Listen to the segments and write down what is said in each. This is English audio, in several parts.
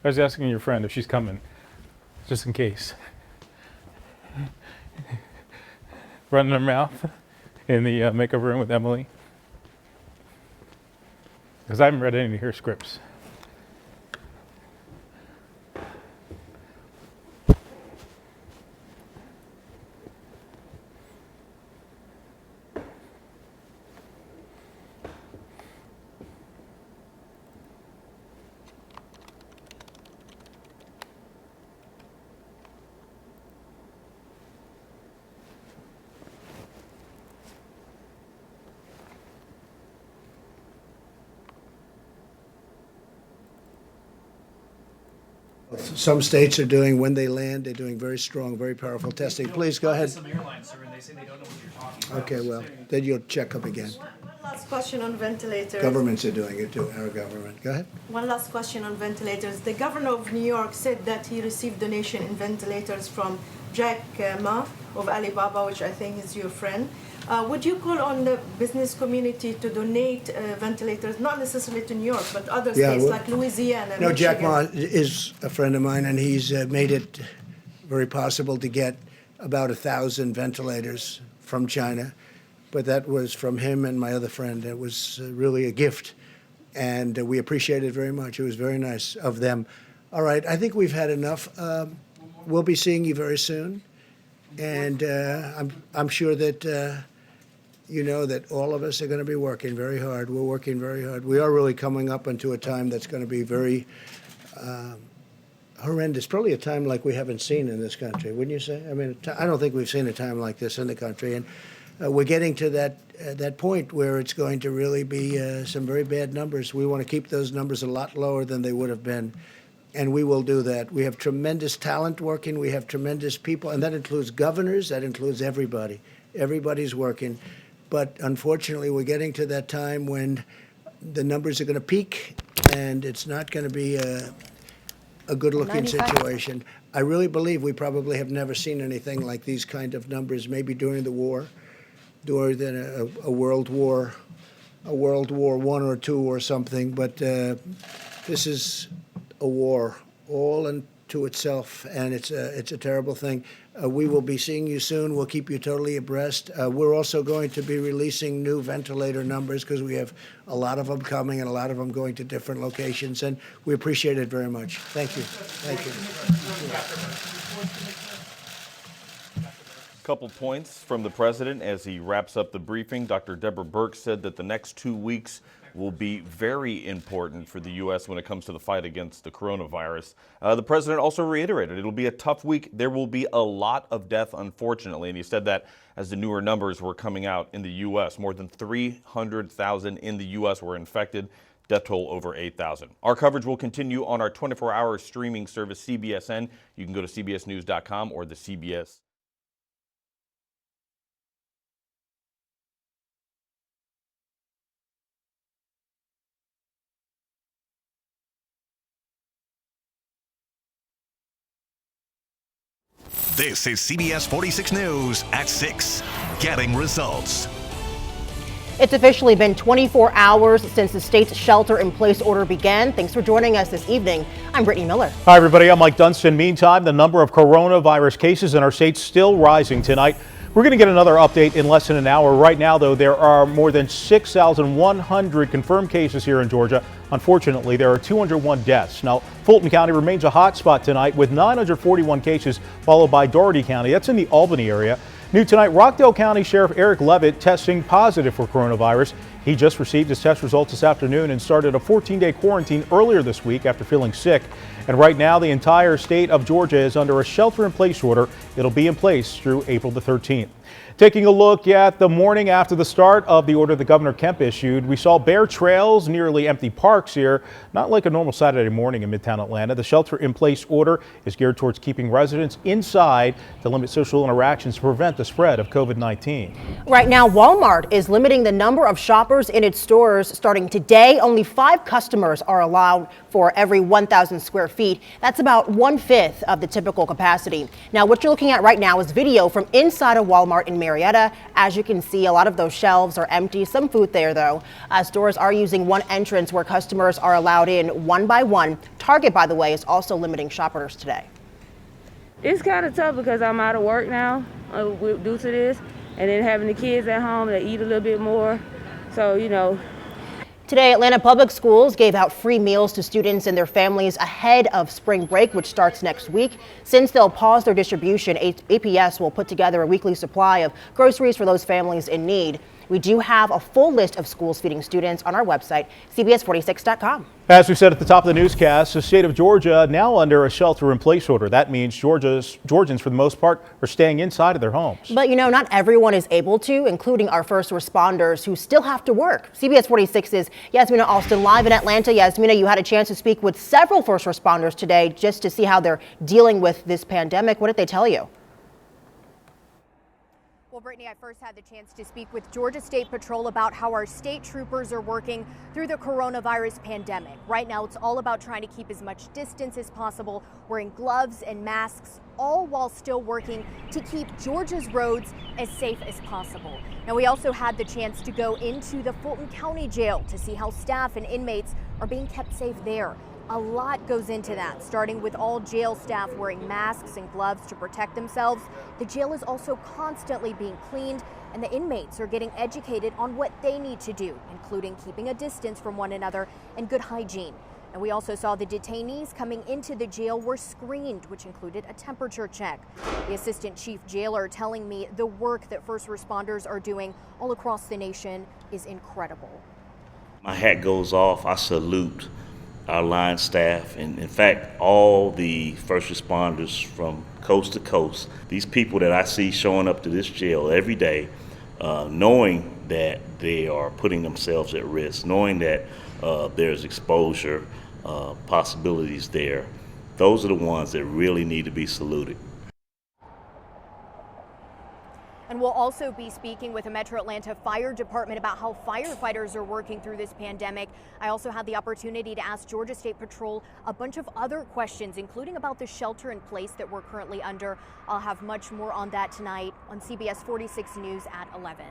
I was asking your friend if she's coming, just in case. Running her mouth in the makeup room with Emily. Because I haven't read any of her scripts. Some states are doing, when they land, they're doing very strong, very powerful testing. Please, go ahead. Some airlines, sir, and they say they don't know what you're talking about. Okay, well, then you'll check up again. One last question on ventilators. Governments are doing it too, our government. Go ahead. One last question on ventilators. The governor of New York said that he received donation in ventilators from Jack Ma of Alibaba, which I think is your friend. Would you call on the business community to donate ventilators, not necessarily to New York, but other states like Louisiana? No, Jack Ma Michigan? is a friend of mine, and he's made it very possible to get about 1,000 ventilators from China. But that was from him and my other friend. It was really a gift, and we appreciate it very much. It was very nice of them. All right, I think we've had enough. We'll be seeing you very soon, and I'm sure that you know that all of us are going to be working very hard. We're working very hard. We are really coming up into a time that's going to be very horrendous, probably a time like we haven't seen in this country, wouldn't you say? I mean, I don't think we've seen a time like this in the country, and we're getting to that point where it's going to really be some very bad numbers. We want to keep those numbers a lot lower than they would have been, and we will do that. We have tremendous talent working. We have tremendous people, and that includes governors. That includes everybody. Everybody's working. But unfortunately, we're getting to that time when the numbers are going to peak, and it's not going to be a good-looking situation. I really believe we probably have never seen anything like these kind of numbers, maybe during the war, during a World War, World War I or II or something. But this is a war all unto itself, and it's a terrible thing. We will be seeing you soon. We'll keep you totally abreast. We're also going to be releasing new ventilator numbers because we have a lot of them coming and a lot of them going to different locations, and we appreciate it very much. Thank you. Thank you. Couple points from the president as he wraps up the briefing. Dr. Deborah Birx said that the next 2 weeks will be very important for the U.S. when it comes to the fight against the coronavirus. The president also reiterated it'll be a tough week. There will be a lot of death, unfortunately, and he said that as the newer numbers were coming out in the U.S. More than 300,000 in the U.S. were infected. Death toll over 8,000. Our coverage will continue on our 24-hour streaming service, CBSN. You can go to cbsnews.com or the CBS. This is CBS 46 News at 6. Getting results. It's officially been 24 hours since the state's shelter-in-place order began. Thanks for joining us this evening. I'm Brittany Miller. Hi, everybody. I'm Mike Dunstan. Meantime, the number of coronavirus cases in our state still rising tonight. We're going to get another update in less than an hour. Right now, though, there are more than 6,100 confirmed cases here in Georgia. Unfortunately, there are 201 deaths. Now, Fulton County remains a hot spot tonight with 941 cases, followed by Dougherty County. That's in the Albany area. New tonight, Rockdale County Sheriff Eric Levitt testing positive for coronavirus. He just received his test results this afternoon and started a 14-day quarantine earlier this week after feeling sick. And right now, the entire state of Georgia is under a shelter-in-place order. It'll be in place through April the 13th. Taking a look at the morning after the start of the order that Governor Kemp issued, we saw bare trails, nearly empty parks here, not like a normal Saturday morning in Midtown Atlanta. The shelter-in-place order is geared towards keeping residents inside to limit social interactions to prevent the spread of COVID-19. Right now, Walmart is limiting the number of shoppers in its stores. Starting today, only 5 customers are allowed for every 1,000 square feet. That's about 1/5 of the typical capacity. Now, what you're looking at right now is video from inside a Walmart Mart in Marietta. As you can see, a lot of those shelves are empty. Some food there, though. Stores are using one entrance where customers are allowed in one by one. Target, by the way, is also limiting shoppers today. It's kind of tough because I'm out of work now due to this, and then having the kids at home, they eat a little bit more. So, you know. Today, Atlanta Public Schools gave out free meals to students and their families ahead of spring break, which starts next week. Since they'll pause their distribution, APS will put together a weekly supply of groceries for those families in need. We do have a full list of schools feeding students on our website, CBS46.com. As we said at the top of the newscast, the state of Georgia now under a shelter-in-place order. That means Georgians, for the most part, are staying inside of their homes. But, not everyone is able to, including our first responders who still have to work. CBS 46's Yasmina Alston live in Atlanta. Yasmina, you had a chance to speak with several first responders today just to see how they're dealing with this pandemic. What did they tell you? Well, Brittany, I first had the chance to speak with Georgia State Patrol about how our state troopers are working through the coronavirus pandemic. Right now, it's all about trying to keep as much distance as possible, wearing gloves and masks, all while still working to keep Georgia's roads as safe as possible. Now, we also had the chance to go into the Fulton County Jail to see how staff and inmates are being kept safe there. A lot goes into that, starting with all jail staff wearing masks and gloves to protect themselves. The jail is also constantly being cleaned, and the inmates are getting educated on what they need to do, including keeping a distance from one another and good hygiene. And we also saw the detainees coming into the jail were screened, which included a temperature check. The assistant chief jailer telling me the work that first responders are doing all across the nation is incredible. My hat goes off. I salute our line staff, and in fact, all the first responders from coast to coast. These people that I see showing up to this jail every day, knowing that they are putting themselves at risk, knowing that there's exposure possibilities there. Those are the ones that really need to be saluted. And we'll also be speaking with the Metro Atlanta Fire Department about how firefighters are working through this pandemic. I also had the opportunity to ask Georgia State Patrol a bunch of other questions, including about the shelter in place that we're currently under. I'll have much more on that tonight on CBS 46 News at 11.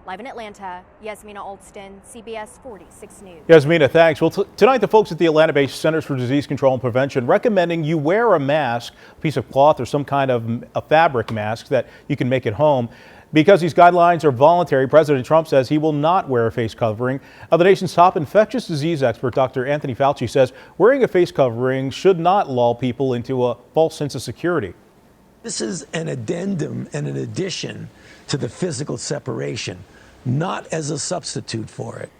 Live in Atlanta, Yasmina Alston, CBS 46 News. Yasmina, thanks. Well, tonight the folks at the Atlanta-based Centers for Disease Control and Prevention recommending you wear a mask, a piece of cloth or some kind of a fabric mask that you can make at home. Because these guidelines are voluntary, President Trump says he will not wear a face covering. The nation's top infectious disease expert, Dr. Anthony Fauci, says wearing a face covering should not lull people into a false sense of security. This is an addendum and an addition to the physical separation, not as a substitute for it.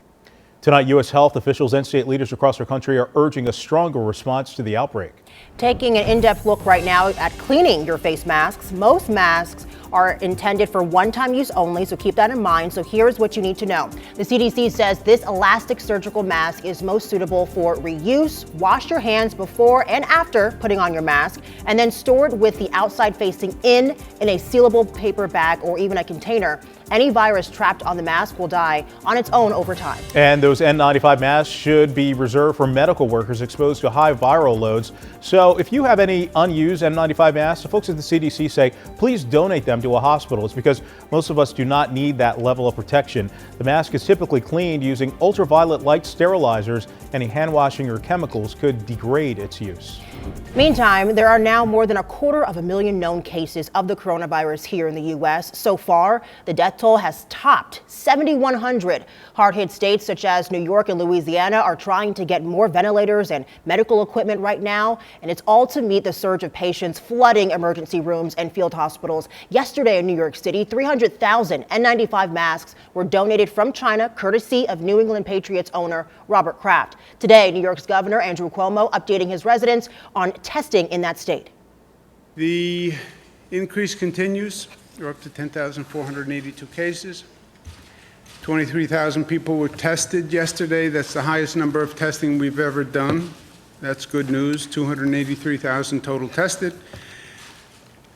Tonight, U.S. health officials and state leaders across our country are urging a stronger response to the outbreak. Taking an in-depth look right now at cleaning your face masks. Most masks are intended for one-time use only, so keep that in mind. So here's what you need to know. The CDC says this elastic surgical mask is most suitable for reuse. Wash your hands before and after putting on your mask, and then store it with the outside facing in a sealable paper bag or even a container. Any virus trapped on the mask will die on its own over time. And those N95 masks should be reserved for medical workers exposed to high viral loads. So if you have any unused N95 masks, the folks at the CDC say please donate them to a hospital. It's because most of us do not need that level of protection. The mask is typically cleaned using ultraviolet light sterilizers. Any hand washing or chemicals could degrade its use. Meantime, there are now more than 250,000 known cases of the coronavirus here in the U.S. So far, the death toll has topped 7,100. Hard-hit states such as New York and Louisiana are trying to get more ventilators and medical equipment right now, and it's all to meet the surge of patients flooding emergency rooms and field hospitals. Yesterday in New York City, 300,000 N95 masks were donated from China, courtesy of New England Patriots owner Robert Kraft. Today, New York's Governor Andrew Cuomo updating his residents on testing in that state. The increase continues. We're up to 10,482 cases. 23,000 people were tested yesterday. That's the highest number of testing we've ever done. That's good news. 283,000 total tested.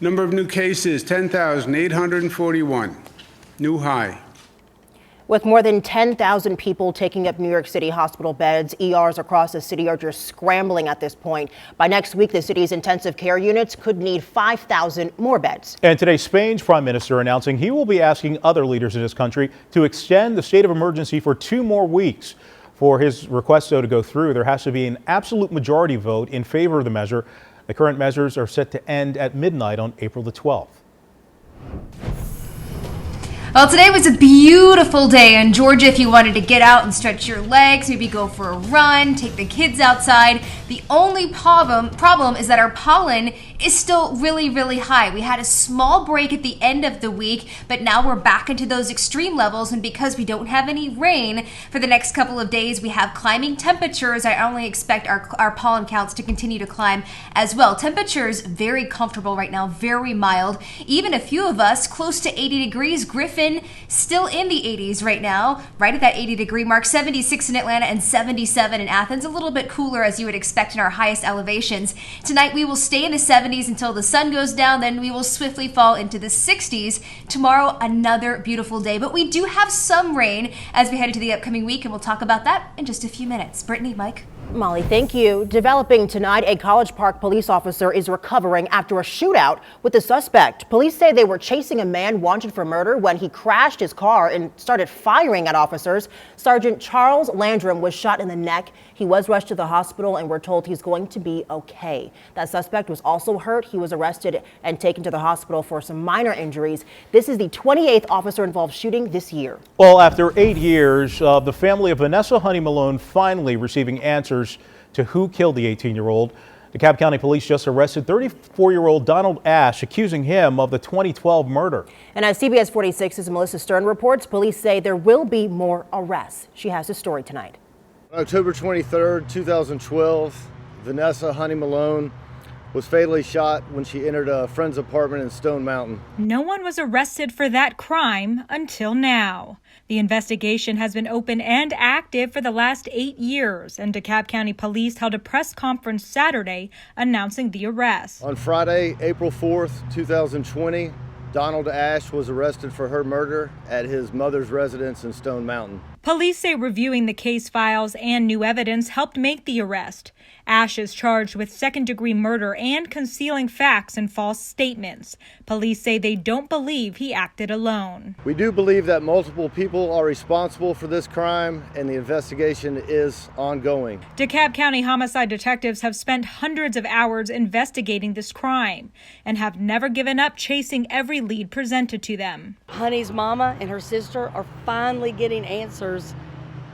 Number of new cases, 10,841. New high. With more than 10,000 people taking up New York City hospital beds, ERs across the city are just scrambling at this point. By next week, the city's intensive care units could need 5,000 more beds. And today, Spain's prime minister announcing he will be asking other leaders in his country to extend the state of emergency for 2 more weeks. For his request, though, to go through, there has to be an absolute majority vote in favor of the measure. The current measures are set to end at midnight on April the 12th. Well, today was a beautiful day in Georgia. If you wanted to get out and stretch your legs, maybe go for a run, take the kids outside. The only problem is that our pollen is still really, really high. We had a small break at the end of the week, but now we're back into those extreme levels. And because we don't have any rain for the next couple of days, we have climbing temperatures. I only expect our pollen counts to continue to climb as well. Temperatures very comfortable right now, very mild. Even a few of us close to 80 degrees. Griffin still in the 80s right now, right at that 80-degree mark. 76 in Atlanta and 77 in Athens. A little bit cooler as you would expect in our highest elevations. Tonight we will stay in the 70s until the sun goes down, then we will swiftly fall into the 60s. Tomorrow, another beautiful day, but we do have some rain as we head into the upcoming week, and we'll talk about that in just a few minutes. Brittany, Mike. Molly, thank you. Developing tonight, a College Park police officer is recovering after a shootout with the suspect. Police say they were chasing a man wanted for murder when he crashed his car and started firing at officers. Sergeant Charles Landrum was shot in the neck. He was rushed to the hospital, and we're told he's going to be okay. That suspect was also hurt. He was arrested and taken to the hospital for some minor injuries. This is the 28th officer-involved shooting this year. Well, after 8 years, the family of Vanessa Honey Malone finally receiving answers to who killed the 18-year-old. DeKalb County Police just arrested 34-year-old Donald Ash, accusing him of the 2012 murder. And as CBS 46's Melissa Stern reports, police say there will be more arrests. She has the story tonight. On October 23rd, 2012, Vanessa Honey Malone was fatally shot when she entered a friend's apartment in Stone Mountain. No one was arrested for that crime until now. The investigation has been open and active for the last 8 years, and DeKalb County Police held a press conference Saturday announcing the arrest. On Friday, April 4th, 2020, Donald Ash was arrested for her murder at his mother's residence in Stone Mountain. Police say reviewing the case files and new evidence helped make the arrest. Ash is charged with second-degree murder and concealing facts and false statements. Police say they don't believe he acted alone. We do believe that multiple people are responsible for this crime, and the investigation is ongoing. DeKalb County homicide detectives have spent hundreds of hours investigating this crime and have never given up chasing every lead presented to them. Honey's mama and her sister are finally getting answers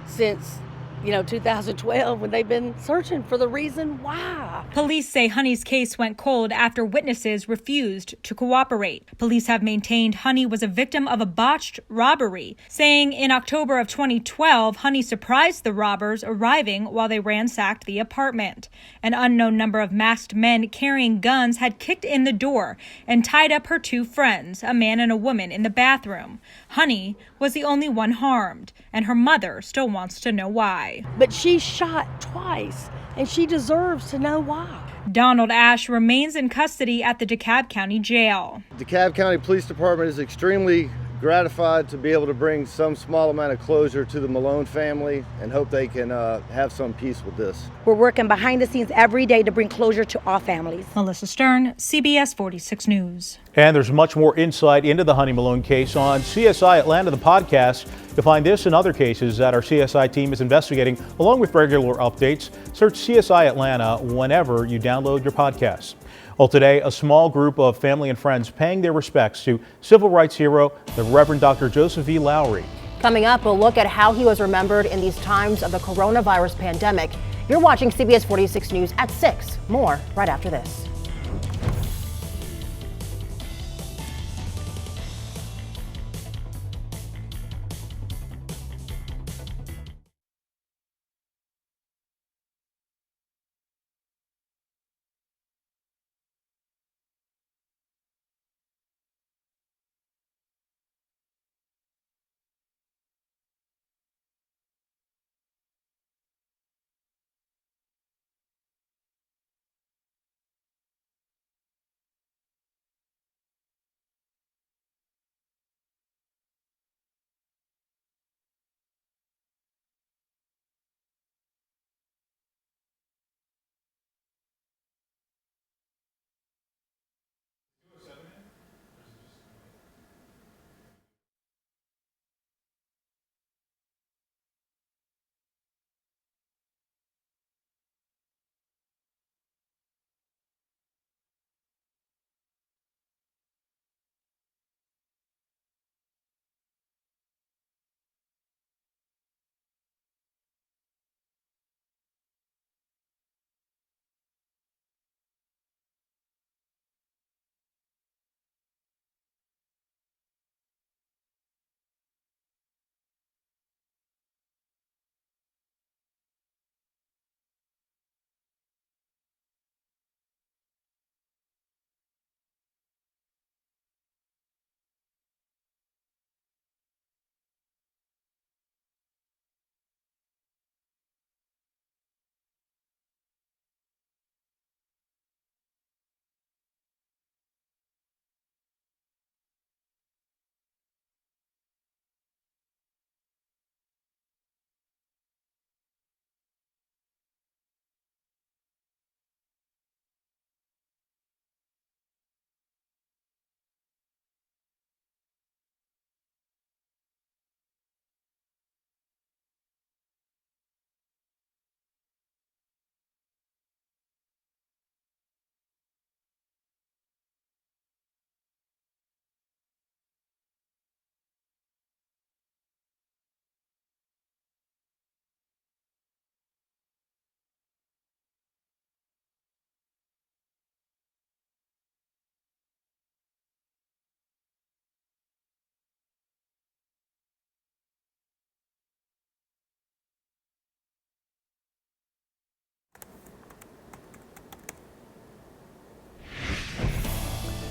since 2012, when they've been searching for the reason why. Police say Honey's case went cold after witnesses refused to cooperate. Police have maintained Honey was a victim of a botched robbery, saying in October of 2012, Honey surprised the robbers arriving while they ransacked the apartment. An unknown number of masked men carrying guns had kicked in the door and tied up her 2 friends, a man and a woman, in the bathroom. Honey was the only one harmed, and her mother still wants to know why. But she's shot twice, and she deserves to know why. Donald Ash remains in custody at the DeKalb County Jail. DeKalb County Police Department is extremely gratified to be able to bring some small amount of closure to the Malone family and hope they can have some peace with this. We're working behind the scenes every day to bring closure to all families. Melissa Stern, CBS 46 News. And there's much more insight into the Honey Malone case on CSI Atlanta, the podcast. You'll find this and other cases that our CSI team is investigating, along with regular updates. Search CSI Atlanta whenever you download your podcasts. Well, today, a small group of family and friends paying their respects to civil rights hero, the Reverend Dr. Joseph E. Lowery. Coming up, we'll look at how he was remembered in these times of the coronavirus pandemic. You're watching CBS 46 News at 6. More right after this.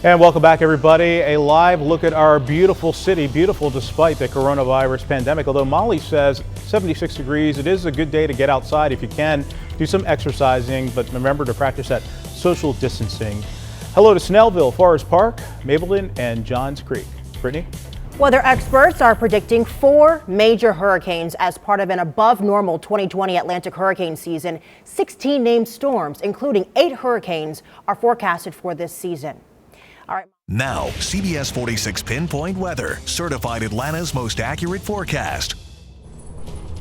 And welcome back, everybody. A live look at our beautiful city, beautiful despite the coronavirus pandemic. Although Molly says 76 degrees, it is a good day to get outside if you can. Do some exercising, but remember to practice that social distancing. Hello to Snellville, Forest Park, Mableton, and Johns Creek. Brittany? Weather experts are predicting 4 major hurricanes as part of an above normal 2020 Atlantic hurricane season. 16 named storms, including 8 hurricanes, are forecasted for this season. All right. Now, CBS 46 Pinpoint Weather, certified Atlanta's most accurate forecast.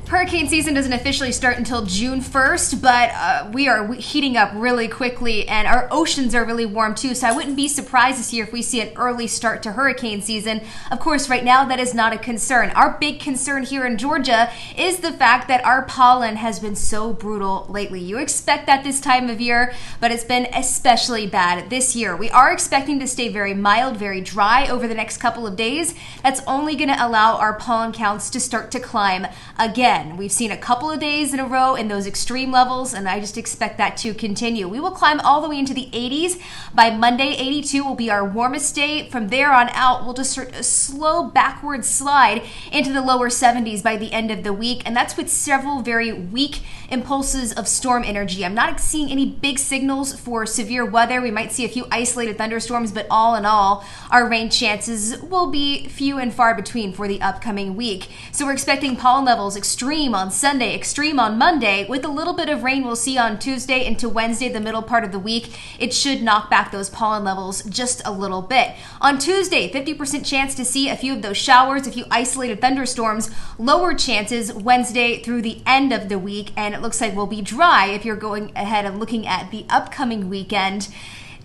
Hurricane season doesn't officially start until June 1st, but we are heating up really quickly, and our oceans are really warm too, so I wouldn't be surprised this year if we see an early start to hurricane season. Of course, right now that is not a concern. Our big concern here in Georgia is the fact that our pollen has been so brutal lately. You expect that this time of year, but it's been especially bad this year. We are expecting to stay very mild, very dry over the next couple of days. That's only going to allow our pollen counts to start to climb again. We've seen a couple of days in a row in those extreme levels, and I just expect that to continue. We will climb all the way into the 80s. By Monday, 82 will be our warmest day. From there on out, we'll just start a slow backward slide into the lower 70s by the end of the week, and that's with several very weak impulses of storm energy. I'm not seeing any big signals for severe weather. We might see a few isolated thunderstorms, but all in all, our rain chances will be few and far between for the upcoming week. So we're expecting pollen levels extreme on Sunday, extreme on Monday, with a little bit of rain we'll see on Tuesday into Wednesday, the middle part of the week. It should knock back those pollen levels just a little bit. On Tuesday, 50% chance to see a few of those showers, a few isolated thunderstorms, lower chances Wednesday through the end of the week, and it looks like we'll be dry if you're going ahead and looking at the upcoming weekend.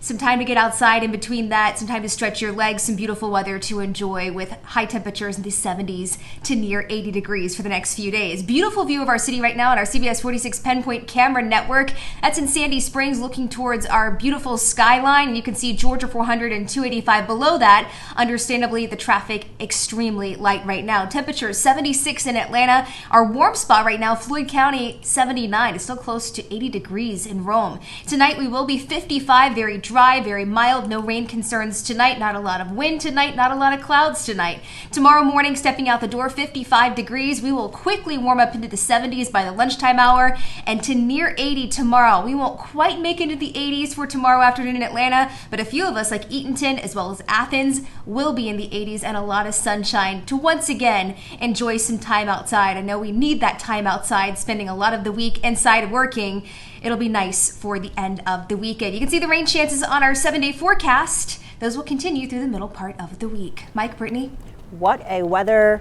Some time to get outside in between that, some time to stretch your legs, some beautiful weather to enjoy with high temperatures in the 70s to near 80 degrees for the next few days. Beautiful view of our city right now on our CBS 46 Pinpoint camera network. That's in Sandy Springs looking towards our beautiful skyline. And you can see Georgia 400 and 285 below that. Understandably, the traffic extremely light right now. Temperature 76 in Atlanta. Our warm spot right now, Floyd County 79. It's still close to 80 degrees in Rome. Tonight we will be 55, very dry, very mild, no rain concerns tonight, not a lot of wind tonight, not a lot of clouds tonight. Tomorrow morning, stepping out the door, 55 degrees. We will quickly warm up into the 70s by the lunchtime hour and to near 80 tomorrow. We won't quite make it into the 80s for tomorrow afternoon in Atlanta, but a few of us like Eatonton as well as Athens will be in the 80s and a lot of sunshine to once again enjoy some time outside. I know we need that time outside, spending a lot of the week inside working. It'll be nice for the end of the weekend. You can see the rain chances on our 7-day forecast. Those will continue through the middle part of the week. Mike, Brittany? What a weather